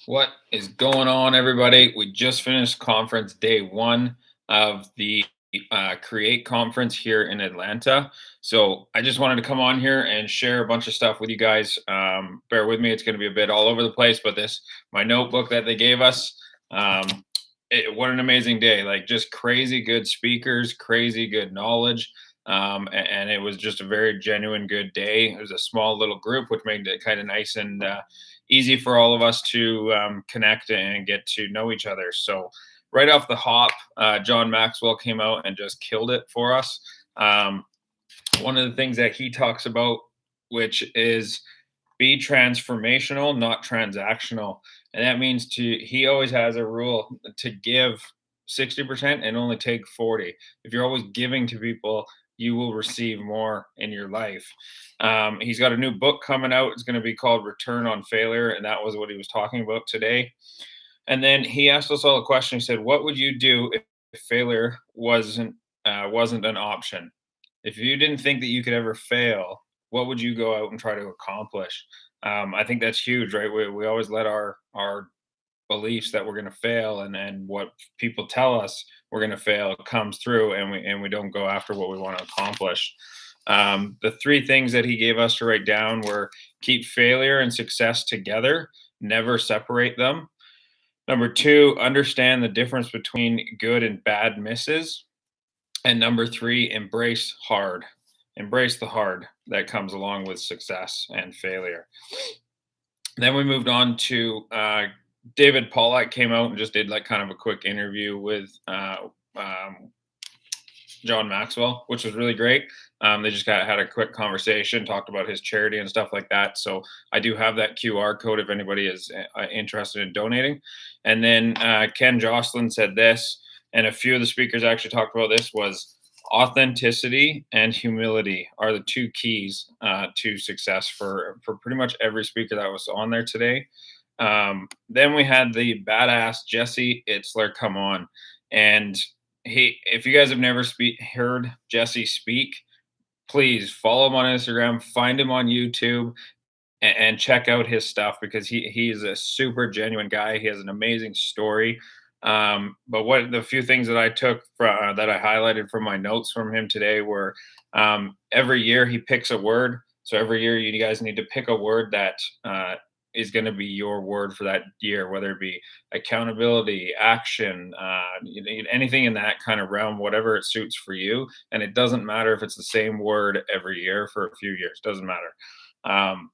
What is going on, everybody? We just finished conference day one of the Create conference here in Atlanta. So I just wanted to come on here and share a bunch of stuff with you guys. Bear with me; it's going to be a bit all over the place. But my notebook that they gave us. What an amazing day! Like just crazy good speakers, crazy good knowledge. And it was just a very genuine good day. It was a small little group, which made it kind of nice and easy for all of us to connect and get to know each other. So, right off the hop, John Maxwell came out and just killed it for us. Um, One of the things that he talks about, which is be transformational, not transactional. And that means he always has a rule to give 60% and only take 40. If you're always giving to people, you will receive more in your life. He's got a new book coming out. It's going to be called Return on Failure. And that was what he was talking about today. And then he asked us all a question. He said, "What would you do if failure wasn't an option? If you didn't think that you could ever fail, what would you go out and try to accomplish?" I think that's huge, right? We always let our beliefs that we're going to fail and what people tell us we're going to fail comes through, and we don't go after what we want to accomplish. The three things that he gave us to write down were: keep failure and success together, never separate them. Number two, understand the difference between good and bad misses. And number three, embrace hard. Embrace the hard that comes along with success and failure. Then we moved on to David Pollack came out and just did like kind of a quick interview with um, John Maxwell, which was really great. They just had a quick conversation, talked about his charity and stuff like that. So I do have that QR code if anybody is interested in donating. And then Ken Jocelyn said this, and a few of the speakers actually talked about this, was authenticity and humility are the two keys to success for pretty much every speaker that was on there today. Then we had the badass Jesse Itzler come on, and if you guys have never heard Jesse speak, please follow him on Instagram, find him on YouTube, and check out his stuff because he's a super genuine guy. He has an amazing story. But what the few things that I took from that I highlighted from my notes from him today were every year he picks a word. So every year you guys need to pick a word that is going to be your word for that year, whether it be accountability, action, anything in that kind of realm, whatever it suits for you. And it doesn't matter if it's the same word every year for a few years, doesn't matter. Um,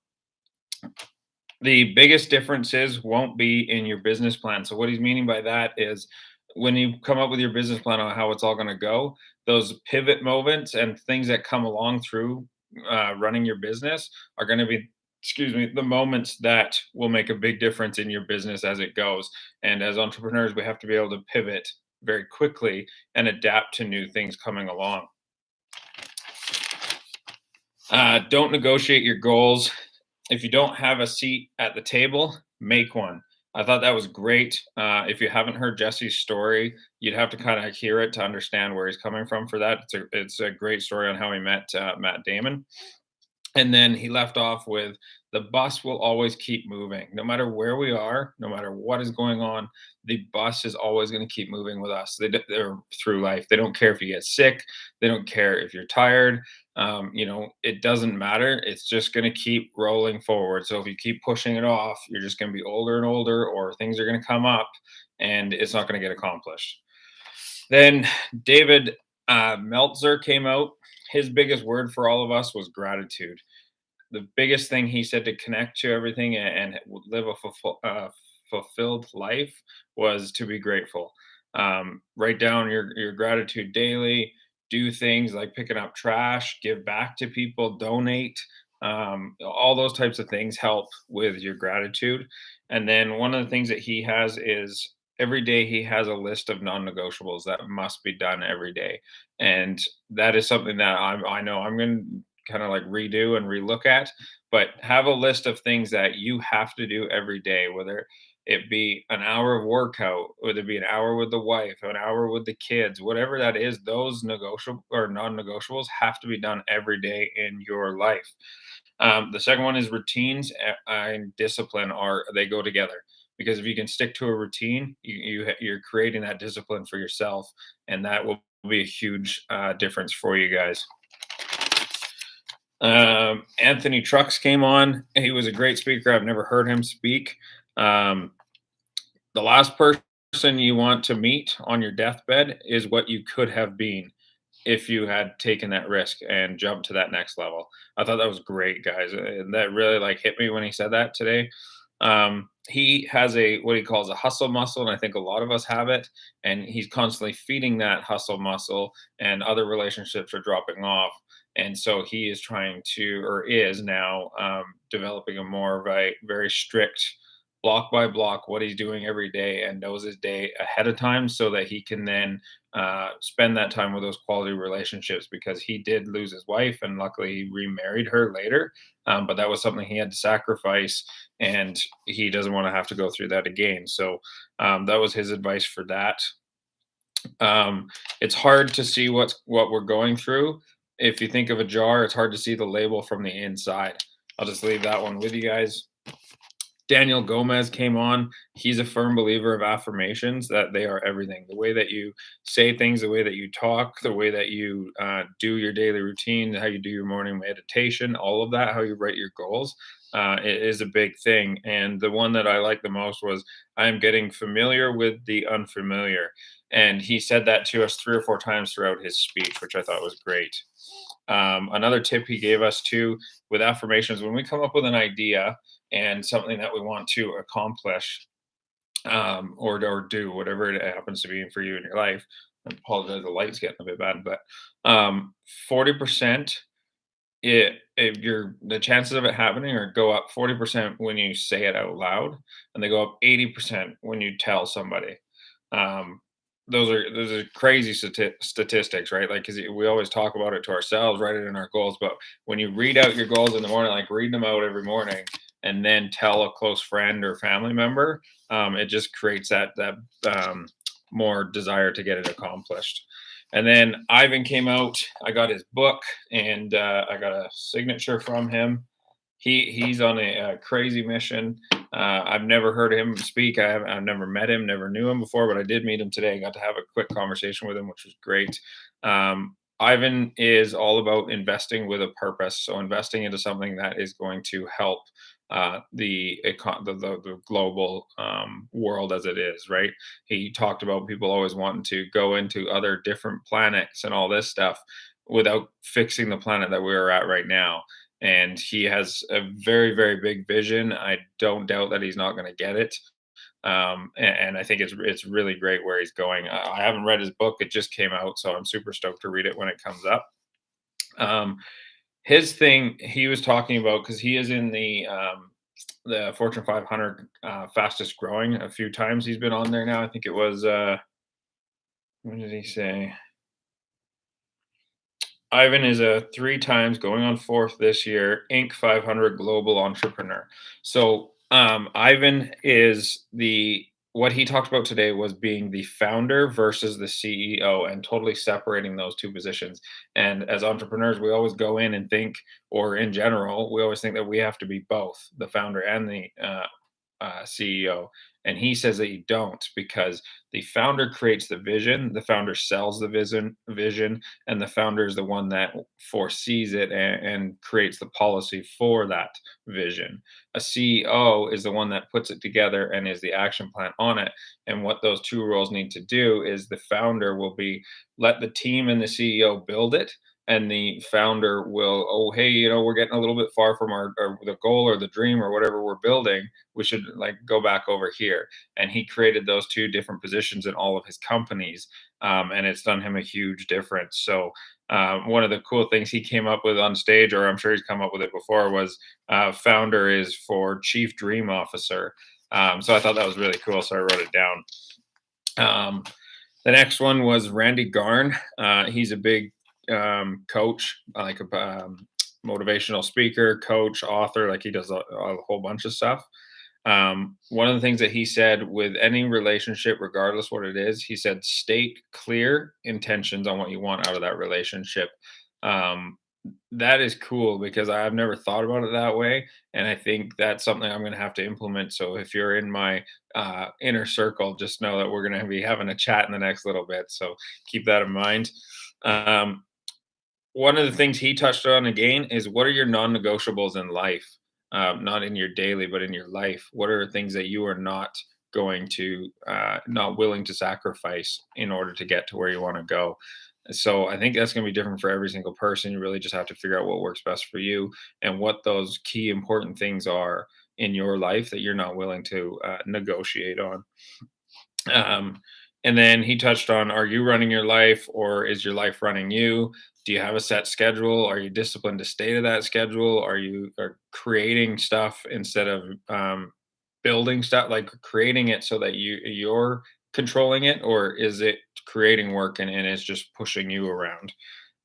the biggest differences won't be in your business plan. So what he's meaning by that is when you come up with your business plan on how it's all going to go, those pivot moments and things that come along through running your business are going to be, excuse me, the moments that will make a big difference in your business as it goes. And as entrepreneurs, we have to be able to pivot very quickly and adapt to new things coming along. Don't negotiate your goals. If you don't have a seat at the table, make one. I thought that was great. If you haven't heard Jesse's story, you'd have to kind of hear it to understand where he's coming from for that. It's a great story on how he met Matt Damon. And then he left off with the bus will always keep moving. No matter where we are, no matter what is going on, the bus is always going to keep moving with us. They're through life. They don't care if you get sick. They don't care if you're tired. It doesn't matter. It's just going to keep rolling forward. So if you keep pushing it off, you're just going to be older and older, or things are going to come up and it's not going to get accomplished. Then David Meltzer came out. His biggest word for all of us was gratitude. The biggest thing he said to connect to everything and live a fulfilled life was to be grateful. Write down your gratitude daily. Do things like picking up trash, give back to people, donate. All those types of things help with your gratitude. And then one of the things that he has is every day he has a list of non-negotiables that must be done every day, and that is something that I know I'm going to kind of like redo and relook at. But have a list of things that you have to do every day, whether it be an hour of workout, whether it be an hour with the wife, an hour with the kids, whatever that is. Those negotiable or non-negotiables have to be done every day in your life. The second one is routines and discipline, are they go together, because if you can stick to a routine, you're creating that discipline for yourself, and that will be a huge difference for you guys. Anthony Trucks came on. He was a great speaker. I've never heard him speak. Um, the last person you want to meet on your deathbed is what you could have been if you had taken that risk and jumped to that next level. I thought that was great, guys. And that really like hit me when he said that today. He has a what he calls a hustle muscle, and I think a lot of us have it. And he's constantly feeding that hustle muscle, and other relationships are dropping off. And so he is trying to, or is now, developing a more of a very strict block by block what he's doing every day, and knows his day ahead of time so that he can then spend that time with those quality relationships, because he did lose his wife and luckily he remarried her later. But that was something he had to sacrifice, and he doesn't want to have to go through that again. So that was his advice for that. It's hard to see what we're going through. If you think of a jar, it's hard to see the label from the inside. I'll just leave that one with you guys. Daniel Gomez came on. He's a firm believer of affirmations, that they are everything. The way that you say things, the way that you talk, the way that you do your daily routine, how you do your morning meditation, all of that, how you write your goals, it is a big thing. And the one that I like the most was, I am getting familiar with the unfamiliar. And he said that to us 3 or 4 times throughout his speech, which I thought was great. Another tip he gave us too with affirmations, when we come up with an idea and something that we want to accomplish, or do whatever it happens to be for you in your life. I apologize, the light's getting a bit bad, but 40%, the chances of it happening are go up 40% when you say it out loud, and they go up 80% when you tell somebody. Um, those are crazy statistics, right? Like, because we always talk about it to ourselves, write it in our goals, but when you read out your goals in the morning, like read them out every morning, and then tell a close friend or family member, it just creates that more desire to get it accomplished. And then Ivan came out. I got his book, and I got a signature from him. He's on a crazy mission. I've never heard him speak. I've never met him, never knew him before, but I did meet him today. I got to have a quick conversation with him, which was great. Ivan is all about investing with a purpose. So investing into something that is going to help the global world as it is, right? He talked about people always wanting to go into other different planets and all this stuff without fixing the planet that we're at right now. And he has a very, very big vision. I don't doubt that he's not going to get it. And I think it's really great where he's going. I haven't read his book; it just came out, so I'm super stoked to read it when it comes up. Um, his thing he was talking about, because he is in the Fortune 500 fastest growing a few times. He's been on there now. I think it was what did he say? Ivan is a 3 times, going on fourth this year, Inc. 500 global entrepreneur. So Ivan is what he talked about today was being the founder versus the CEO, and totally separating those two positions. And as entrepreneurs, we always go in and think, or in general, we always think that we have to be both the founder and the CEO. And he says that you don't, because the founder creates the vision, the founder sells the vision, and the founder is the one that foresees it and creates the policy for that vision. A CEO is the one that puts it together and is the action plan on it. And what those two roles need to do is, the founder will be, let the team and the CEO build it, and the founder will, oh hey, we're getting a little bit far from our the goal or the dream or whatever we're building, we should like go back over here. And he created those two different positions in all of his companies, and it's done him a huge difference. So one of the cool things he came up with on stage, or I'm sure he's come up with it before, was founder is for chief dream officer. So I thought that was really cool, so I wrote it down. The next one was Randy Garn. He's a big coach, like a motivational speaker, coach, author. Like, he does a whole bunch of stuff. One of the things that he said with any relationship, regardless what it is, he said, state clear intentions on what you want out of that relationship. That is cool because I've never thought about it that way, and I think that's something I'm gonna have to implement. So if you're in my inner circle, just know that we're gonna be having a chat in the next little bit. So keep that in mind. Um, One of the things he touched on again is what are your non-negotiables in life? Not in your daily, but in your life. What are things that you are not going to, not willing to sacrifice in order to get to where you want to go? So I think that's going to be different for every single person. You really just have to figure out what works best for you and what those key important things are in your life that you're not willing to negotiate on. Um, and then he touched on, are you running your life or is your life running you? Do you have a set schedule? Are you disciplined to stay to that schedule? Are you are creating stuff instead of building stuff, like creating it so that you're controlling it, or is it creating work and it's just pushing you around?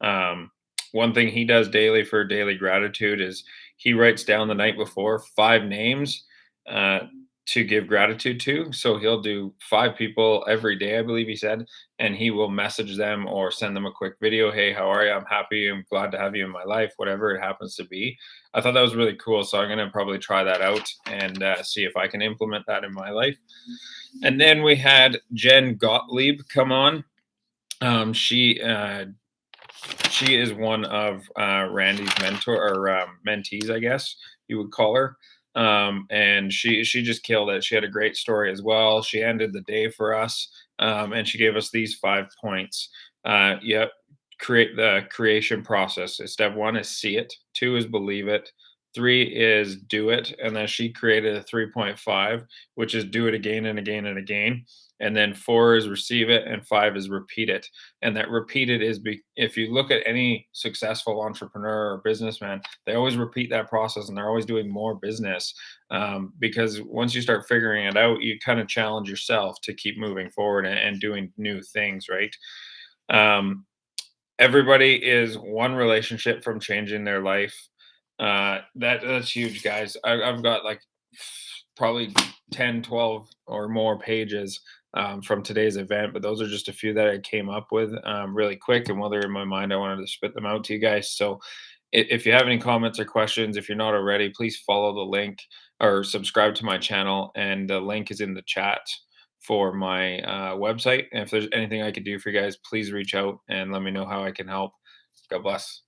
Um, One thing he does daily for daily gratitude is he writes down the night before 5 names uh, to give gratitude to. So he'll do 5 people every day, I believe he said, and he will message them or send them a quick video. Hey, how are you? I'm happy. I'm glad to have you in my life, whatever it happens to be. I thought that was really cool. So I'm going to probably try that out and see if I can implement that in my life. And then we had Jen Gottlieb come on. She is one of Randy's mentor or mentees, I guess you would call her. And she just killed it. She had a great story as well. She ended the day for us, and she gave us these 5 points. Yep, create the creation process. Step one is see it. Two is believe it. Three is do it, and then she created a 3.5, which is do it again and again and again. And then four is receive it, and five is repeat it. And that repeated is if you look at any successful entrepreneur or businessman, they always repeat that process and they're always doing more business, because once you start figuring it out, you kind of challenge yourself to keep moving forward and doing new things, right? um, Everybody is one relationship from changing their life. That's huge, guys. I've got like probably 10, 12 or more pages from today's event, but those are just a few that I came up with really quick. And while they're in my mind, I wanted to spit them out to you guys. So if you have any comments or questions, if you're not already, please follow the link or subscribe to my channel. And the link is in the chat for my website. And if there's anything I could do for you guys, please reach out and let me know how I can help. God bless.